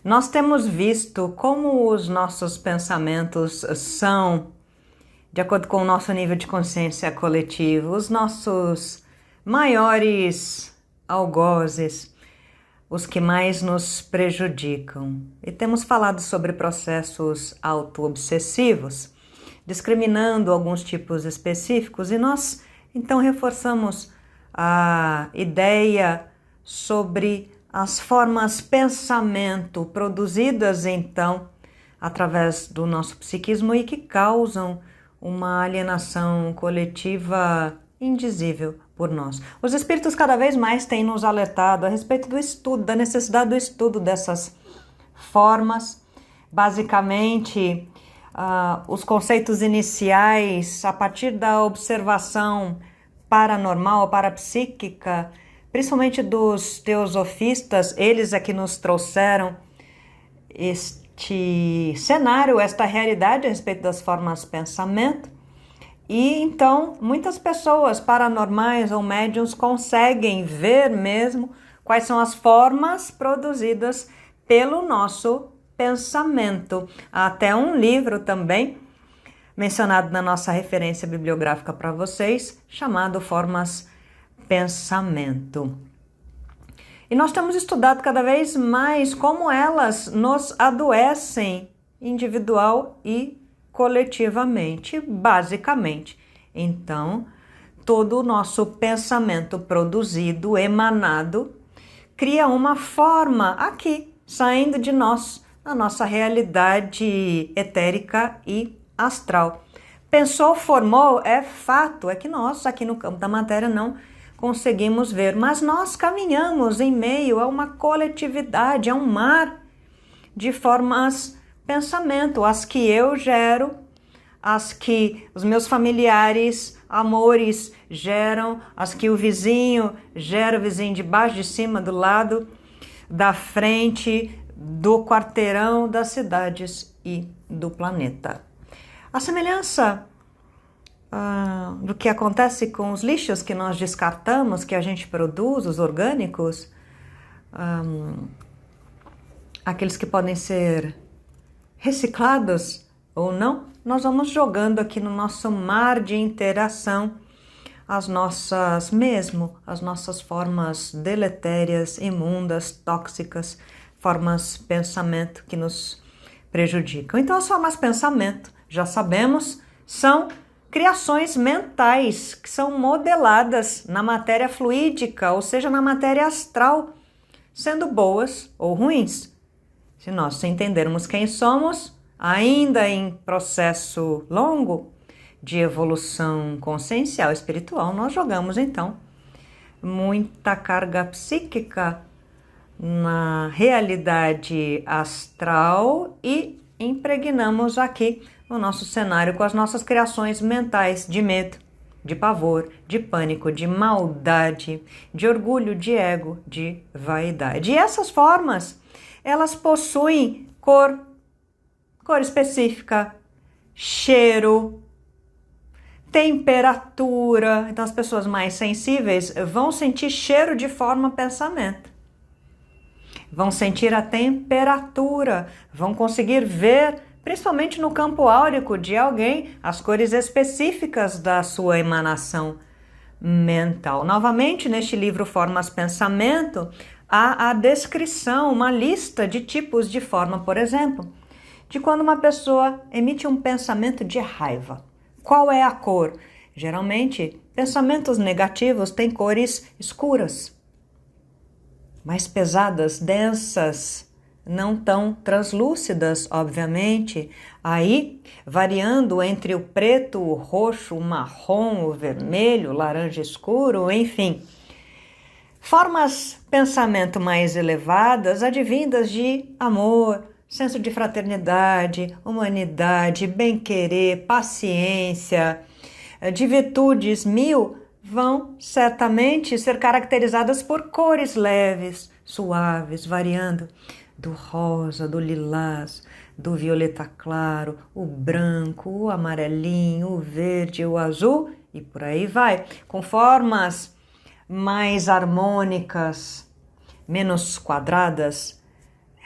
Nós temos visto como os nossos pensamentos são, de acordo com o nosso nível de consciência coletivo, os nossos maiores algozes, os que mais nos prejudicam. E temos falado sobre processos auto-obsessivos, discriminando alguns tipos específicos, e nós então reforçamos a ideia sobre as formas pensamento produzidas então através do nosso psiquismo e que causam uma alienação coletiva indizível por nós. Os espíritos cada vez mais têm nos alertado a respeito do estudo, da necessidade do estudo dessas formas. Basicamente, os conceitos iniciais, a partir da observação paranormal, parapsíquica, principalmente dos teosofistas, eles é que nos trouxeram este cenário, esta realidade a respeito das formas pensamento. E então muitas pessoas paranormais ou médiuns conseguem ver mesmo quais são as formas produzidas pelo nosso pensamento. Há até um livro também mencionado na nossa referência bibliográfica para vocês, chamado Formas Pensamento. E nós temos estudado cada vez mais como elas nos adoecem individual e coletivamente, basicamente. Então, todo o nosso pensamento produzido, emanado, cria uma forma aqui, saindo de nós, na nossa realidade etérica e astral. Pensou, formou, é fato, é que nós aqui no campo da matéria não conseguimos ver, mas nós caminhamos em meio a uma coletividade, a um mar de formas pensamento, as que eu gero, as que os meus familiares, amores geram, as que o vizinho gera, o vizinho de baixo, de cima, do lado, da frente, do quarteirão, das cidades e do planeta. A semelhança do que acontece com os lixos que nós descartamos, que a gente produz, os orgânicos, aqueles que podem ser reciclados ou não, nós vamos jogando aqui no nosso mar de interação as nossas formas deletérias, imundas, tóxicas, formas pensamento que nos prejudicam. Então as formas pensamento, já sabemos, são criações mentais que são modeladas na matéria fluídica, ou seja, na matéria astral, sendo boas ou ruins. Se nós entendermos quem somos, ainda em processo longo de evolução consciencial espiritual, nós jogamos então muita carga psíquica na realidade astral e impregnamos aqui no nosso cenário com as nossas criações mentais de medo, de pavor, de pânico, de maldade, de orgulho, de ego, de vaidade. E essas formas, elas possuem cor específica, cheiro, temperatura. Então as pessoas mais sensíveis vão sentir cheiro de forma pensamento. Vão sentir a temperatura, vão conseguir ver, principalmente no campo áurico de alguém, as cores específicas da sua emanação mental. Novamente, neste livro Formas Pensamento, há a descrição, uma lista de tipos de forma, por exemplo, de quando uma pessoa emite um pensamento de raiva. Qual é a cor? Geralmente, pensamentos negativos têm cores escuras, mais pesadas, densas, não tão translúcidas, obviamente. Aí, variando entre o preto, o roxo, o marrom, o vermelho, o laranja escuro, enfim. Formas pensamento mais elevadas, advindas de amor, senso de fraternidade, humanidade, bem-querer, paciência, de virtudes mil, vão certamente ser caracterizadas por cores leves, suaves, variando do rosa, do lilás, do violeta claro, o branco, o amarelinho, o verde, o azul e por aí vai, com formas mais harmônicas, menos quadradas,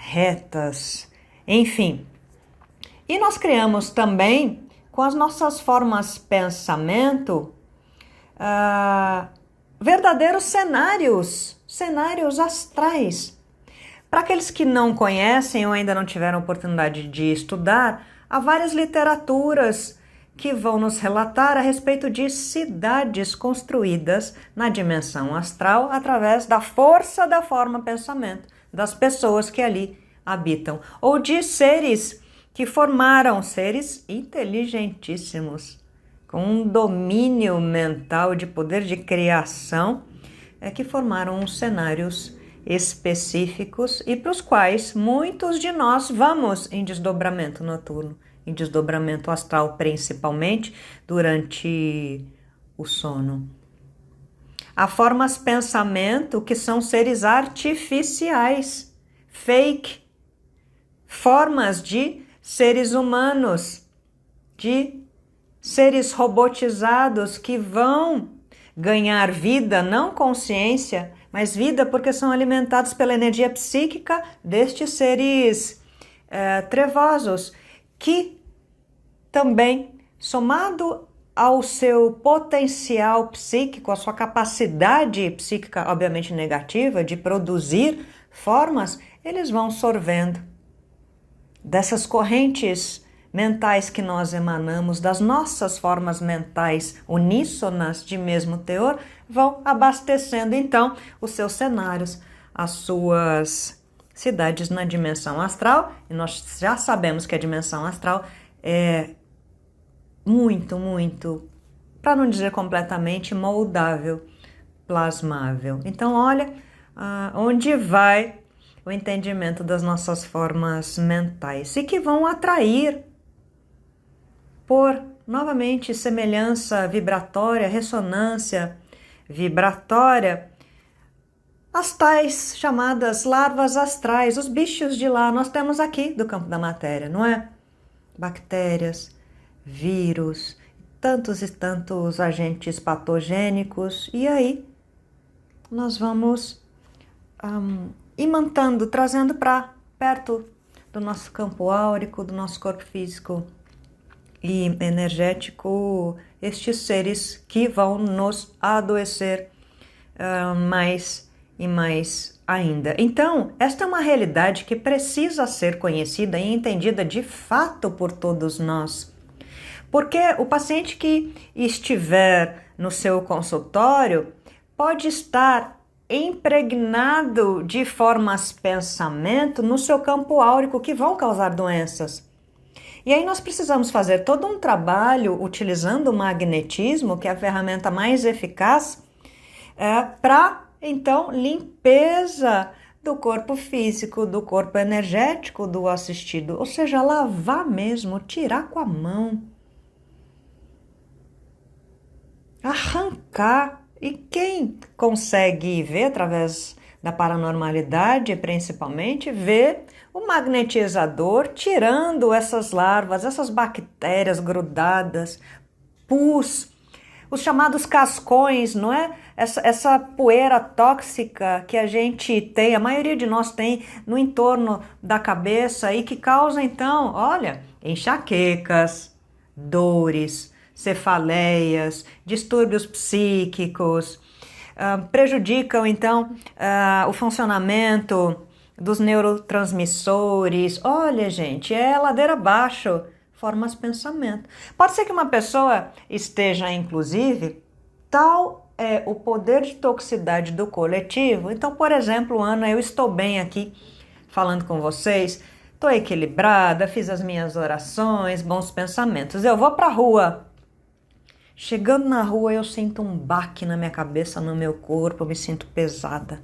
retas, enfim. E nós criamos também, com as nossas formas de pensamento, verdadeiros cenários astrais. Para aqueles que não conhecem ou ainda não tiveram oportunidade de estudar, há várias literaturas que vão nos relatar a respeito de cidades construídas na dimensão astral através da força da forma pensamento das pessoas que ali habitam, ou de seres que formaram, seres inteligentíssimos, com um domínio mental de poder de criação, que formaram cenários específicos e para os quais muitos de nós vamos em desdobramento noturno, em desdobramento astral, principalmente durante o sono. Há formas de pensamento que são seres artificiais, fake, formas de seres humanos, de seres robotizados que vão ganhar vida, não consciência, mas vida porque são alimentados pela energia psíquica destes seres trevosos, que também, somado ao seu potencial psíquico, a sua capacidade psíquica, obviamente negativa, de produzir formas, eles vão sorvendo dessas correntes mentais que nós emanamos, das nossas formas mentais uníssonas de mesmo teor, vão abastecendo então os seus cenários, as suas cidades na dimensão astral. E nós já sabemos que a dimensão astral é muito, para não dizer completamente, moldável, plasmável. Então olha onde vai o entendimento das nossas formas mentais e que vão atrair por, novamente, semelhança vibratória, ressonância vibratória, as tais chamadas larvas astrais, os bichos de lá, nós temos aqui do campo da matéria, não é? Bactérias, vírus, tantos e tantos agentes patogênicos, e aí nós vamos imantando, trazendo para perto do nosso campo áurico, do nosso corpo físico e energético, estes seres que vão nos adoecer mais e mais ainda. Então, esta é uma realidade que precisa ser conhecida e entendida de fato por todos nós. Porque o paciente que estiver no seu consultório pode estar impregnado de formas de pensamento no seu campo áurico que vão causar doenças. E aí nós precisamos fazer todo um trabalho utilizando o magnetismo, que é a ferramenta mais eficaz, para, então, limpeza do corpo físico, do corpo energético do assistido. Ou seja, lavar mesmo, tirar com a mão, arrancar. E quem consegue ver através da paranormalidade, principalmente, vê o magnetizador tirando essas larvas, essas bactérias grudadas, pus, os chamados cascões, não é? Essa poeira tóxica que a gente tem, a maioria de nós tem no entorno da cabeça e que causa, então, olha, enxaquecas, dores, cefaleias, distúrbios psíquicos, prejudicam então o funcionamento dos neurotransmissores. Olha, gente, é ladeira abaixo, formas de pensamento. Pode ser que uma pessoa esteja, inclusive, tal é o poder de toxicidade do coletivo. Então, por exemplo, Ana, eu estou bem aqui falando com vocês, estou equilibrada, fiz as minhas orações, bons pensamentos. Eu vou para a rua. Chegando na rua, eu sinto um baque na minha cabeça, no meu corpo, eu me sinto pesada.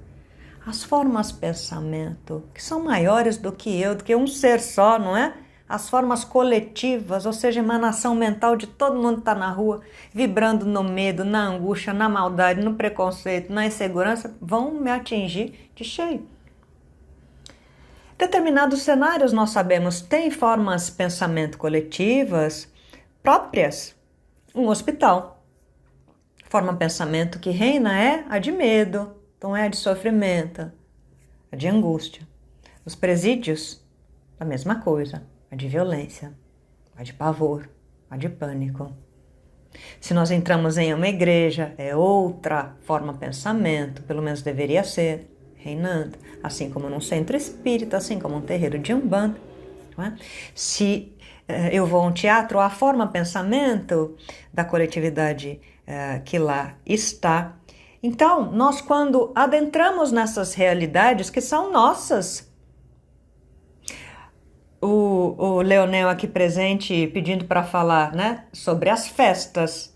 As formas de pensamento, que são maiores do que eu, do que um ser só, não é? As formas coletivas, ou seja, emanação mental de todo mundo que está na rua, vibrando no medo, na angústia, na maldade, no preconceito, na insegurança, vão me atingir de cheio. Determinados cenários, nós sabemos, têm formas de pensamento coletivas próprias. Um hospital. Forma de pensamento que reina é a de medo, então é a de sofrimento, a de angústia. Os presídios, a mesma coisa, a de violência, a de pavor, a de pânico. Se nós entramos em uma igreja, é outra forma de pensamento, pelo menos deveria ser, reinando, assim como num centro espírita, assim como um terreiro de Umbanda. Não é? Se eu vou a um teatro, a forma de pensamento da coletividade que lá está. Então, nós quando adentramos nessas realidades que são nossas, o Leonel aqui presente pedindo para falar, né, sobre as festas,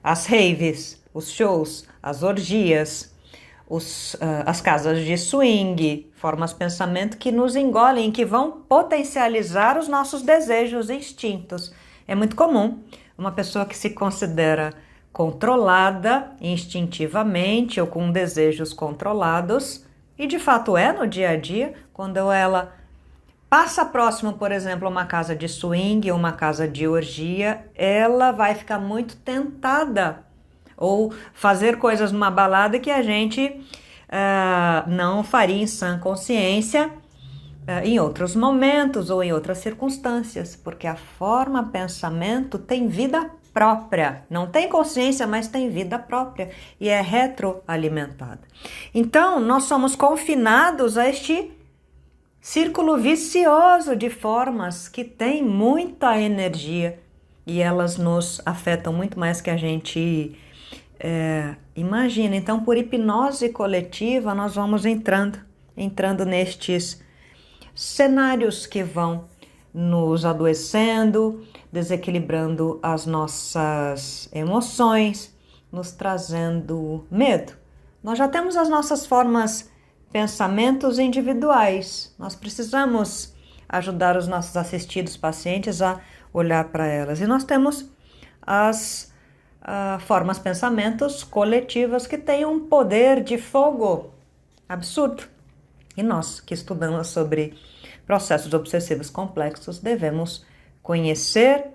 as raves, os shows, as orgias, as casas de swing, formas de pensamento que nos engolem, que vão potencializar os nossos desejos e instintos. É muito comum uma pessoa que se considera controlada instintivamente ou com desejos controlados, e de fato é no dia a dia, quando ela passa próximo, por exemplo, a uma casa de swing ou uma casa de orgia, ela vai ficar muito tentada ou fazer coisas numa balada que a gente não faria em sã consciência em outros momentos ou em outras circunstâncias, porque a forma pensamento tem vida própria, não tem consciência, mas tem vida própria e é retroalimentada. Então, nós somos confinados a este círculo vicioso de formas que tem muita energia e elas nos afetam muito mais que a gente imagina. Então, por hipnose coletiva, nós vamos entrando nestes cenários que vão nos adoecendo, desequilibrando as nossas emoções, nos trazendo medo. Nós já temos as nossas formas, pensamentos individuais. Nós precisamos ajudar os nossos assistidos pacientes a olhar para elas. E nós temos as formas, pensamentos coletivas que têm um poder de fogo absurdo. E nós que estudamos sobre processos obsessivos complexos devemos conhecer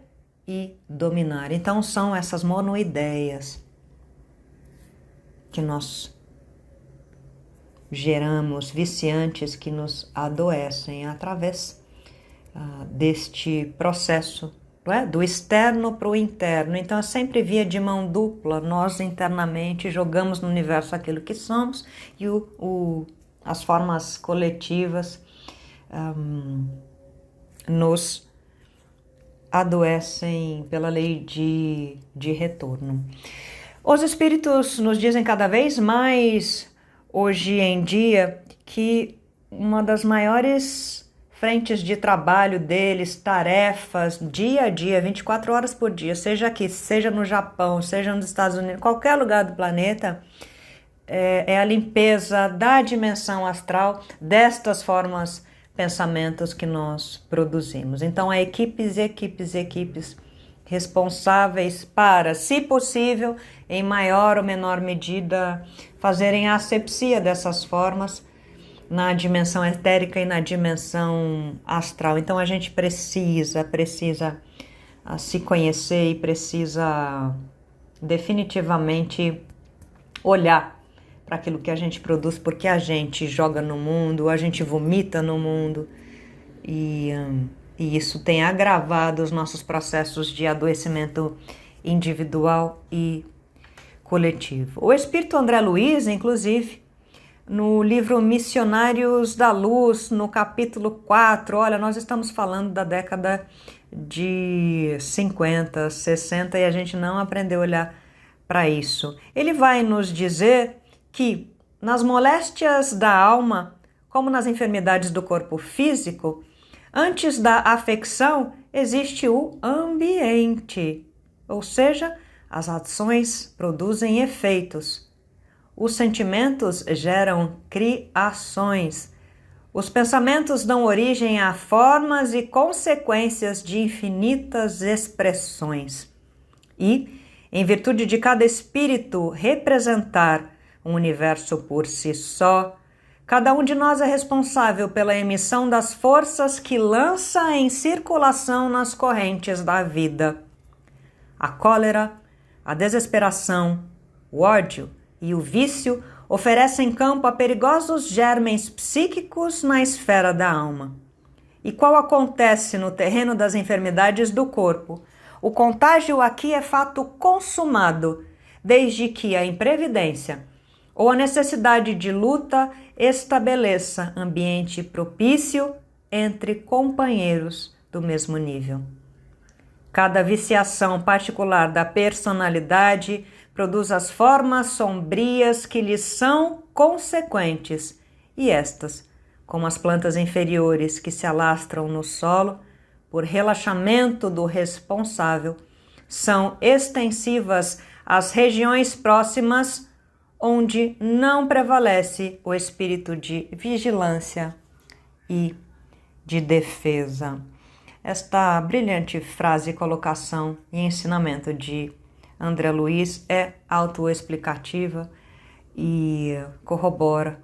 e dominar. Então são essas monoideias que nós geramos, viciantes que nos adoecem através deste processo, não é? Do externo para o interno. Então é sempre via de mão dupla. Nós internamente jogamos no universo aquilo que somos e as formas coletivas nos adoecem pela lei de retorno. Os espíritos nos dizem cada vez mais, hoje em dia, que uma das maiores frentes de trabalho deles, tarefas, dia a dia, 24 horas por dia, seja aqui, seja no Japão, seja nos Estados Unidos, qualquer lugar do planeta, é a limpeza da dimensão astral destas formas, pensamentos que nós produzimos. Então, há equipes responsáveis para, se possível, em maior ou menor medida, fazerem a asepsia dessas formas na dimensão etérica e na dimensão astral. Então, a gente precisa se conhecer e precisa definitivamente olhar para aquilo que a gente produz, porque a gente joga no mundo, a gente vomita no mundo, e isso tem agravado os nossos processos de adoecimento individual e coletivo. O espírito André Luiz, inclusive, no livro Missionários da Luz, no capítulo 4, olha, nós estamos falando da década de 50, 60 e a gente não aprendeu a olhar para isso. Ele vai nos dizer que nas moléstias da alma, como nas enfermidades do corpo físico, antes da afecção existe o ambiente, ou seja, as ações produzem efeitos. Os sentimentos geram criações. Os pensamentos dão origem a formas e consequências de infinitas expressões. E, em virtude de cada espírito representar um universo por si só, cada um de nós é responsável pela emissão das forças que lança em circulação nas correntes da vida. A cólera, a desesperação, o ódio e o vício oferecem campo a perigosos germens psíquicos na esfera da alma. E qual acontece no terreno das enfermidades do corpo? O contágio aqui é fato consumado, desde que a imprevidência ou a necessidade de luta estabeleça ambiente propício entre companheiros do mesmo nível. Cada viciação particular da personalidade produz as formas sombrias que lhes são consequentes, e estas, como as plantas inferiores que se alastram no solo, por relaxamento do responsável, são extensivas às regiões próximas onde não prevalece o espírito de vigilância e de defesa. Esta brilhante frase, colocação e ensinamento de André Luiz é autoexplicativa e corrobora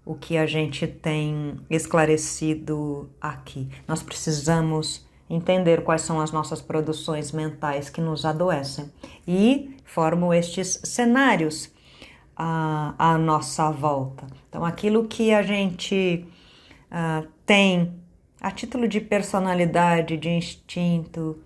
o que a gente tem esclarecido aqui. Nós precisamos entender quais são as nossas produções mentais que nos adoecem e formam estes cenários à nossa volta. Então, aquilo que a gente tem a título de personalidade, de instinto,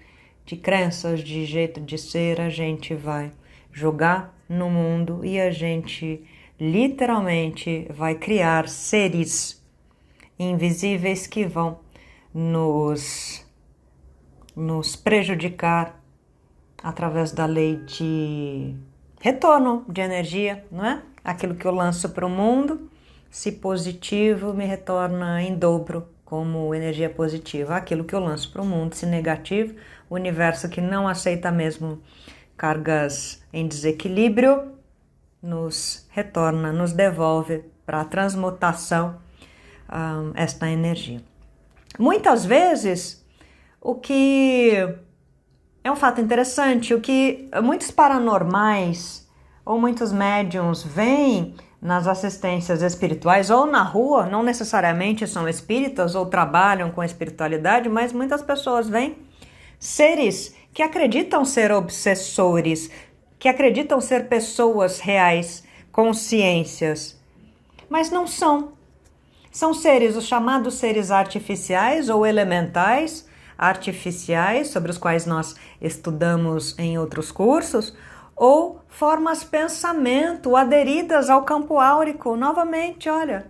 de crenças, de jeito de ser, a gente vai jogar no mundo e a gente literalmente vai criar seres invisíveis que vão nos prejudicar através da lei de retorno de energia, não é? Aquilo que eu lanço para o mundo, se positivo, me retorna em dobro como energia positiva. Aquilo que eu lanço para o mundo, se negativo, o universo que não aceita mesmo cargas em desequilíbrio, nos retorna, nos devolve para a transmutação esta energia. Muitas vezes, o que é um fato interessante, o que muitos paranormais ou muitos médiums veem nas assistências espirituais ou na rua, não necessariamente são espíritas ou trabalham com espiritualidade, mas muitas pessoas veem seres que acreditam ser obsessores, que acreditam ser pessoas reais, consciências, mas não são. São seres, os chamados seres artificiais ou elementais artificiais, sobre os quais nós estudamos em outros cursos, ou formas pensamento aderidas ao campo áurico, novamente, olha,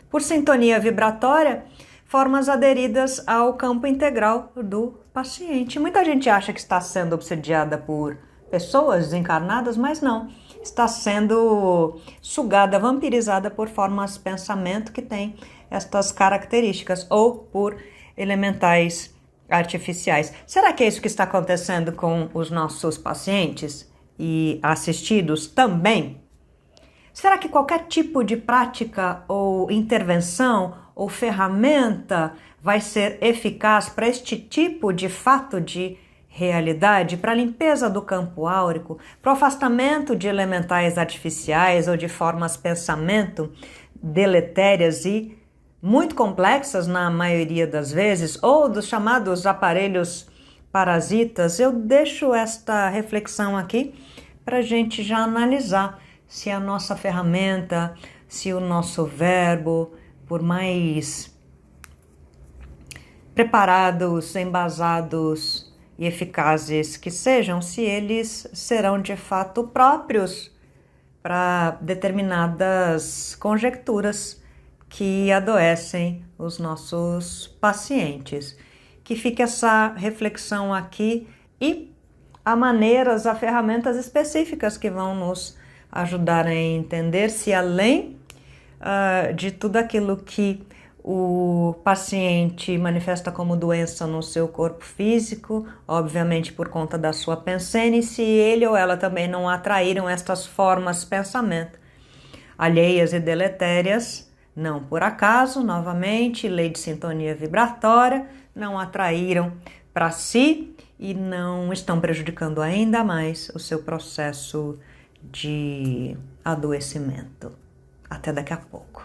por sintonia vibratória, formas aderidas ao campo integral do paciente. Muita gente acha que está sendo obsediada por pessoas desencarnadas, mas não. Está sendo sugada, vampirizada por formas pensamento que têm estas características, ou por elementais artificiais. Será que é isso que está acontecendo com os nossos pacientes e assistidos também? Será que qualquer tipo de prática ou intervenção ou ferramenta vai ser eficaz para este tipo de fato de realidade, para a limpeza do campo áurico, para o afastamento de elementais artificiais ou de formas pensamento deletérias e muito complexas na maioria das vezes, ou dos chamados aparelhos parasitas? Eu deixo esta reflexão aqui para a gente já analisar se a nossa ferramenta, se o nosso verbo, por mais preparados, embasados e eficazes que sejam, se eles serão de fato próprios para determinadas conjecturas que adoecem os nossos pacientes. Que fique essa reflexão aqui e há maneiras, há ferramentas específicas que vão nos ajudar a entender se além de tudo aquilo que o paciente manifesta como doença no seu corpo físico, obviamente por conta da sua pensene, se ele ou ela também não atraíram estas formas de pensamento alheias e deletérias, não por acaso, novamente, lei de sintonia vibratória, não atraíram para si e não estão prejudicando ainda mais o seu processo de adoecimento. Até daqui a pouco.